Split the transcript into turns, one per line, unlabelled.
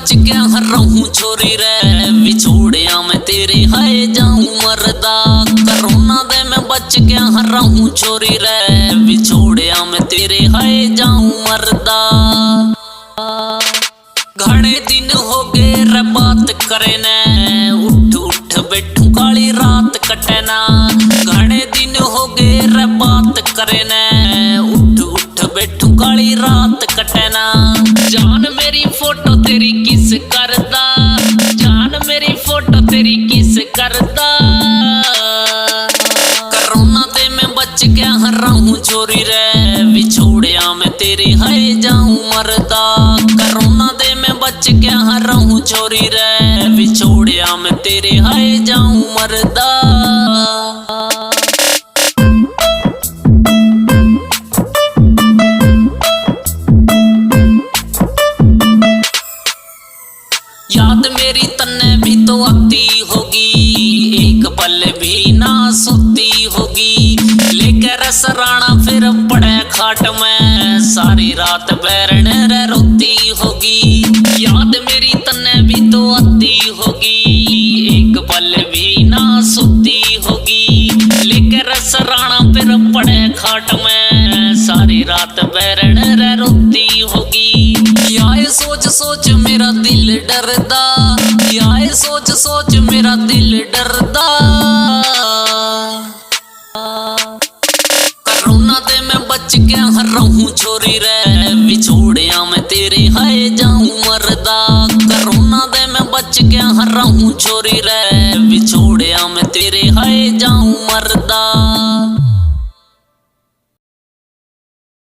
बच के रहूं छोरी रे, विछोड़िया मैं तेरे हाय जाऊं मरदा। कोरोना दे मैं बच के रहूं छोरी रे, विछोड़िया मैं तेरे हाय जाऊं मरदा। घणे दिन हो गए रे बात करे ने, उठ उठ बैठू काली रात कटे ना। घणे दिन हो गए रे बात करे ने, उठ उठ बैठू काली रात कटे ना। जान मेरी फोटो तेरी किस करदा, जान मेरी फोटो तेरी किस करदा। कोरोना ते मैं बच के रहूं छोरी रे, विछोड़िया मैं तेरे हाय जाऊं मरदा। कोरोना दे मैं बच के रहूं छोरी रे, विछोड़िया मैं तेरे हाय जाऊं मरदा। याद मेरी तन्ने भी तो आती होगी, एक पल भी ना सोती होगी। लेकर सराना फिर पड़े खाट में, सारी रात बैरन रे रोती होगी। याद मेरी तन्ने भी तो आती होगी, एक पल भी ना सोती होगी। लेकर सराना फिर पड़े खाट में, सारी रात बैरन रे रोती होगी। याए सोच सोच मेरा दिल डरदा, याए सोच सोच मेरा दिल डरदा। कोरोना दे मैं बच के रहूं छोरी रे, विछोड़िया मैं तेरे हाय जाऊं मरदा। कोरोना दे मैं बच के रहूं छोरी रे,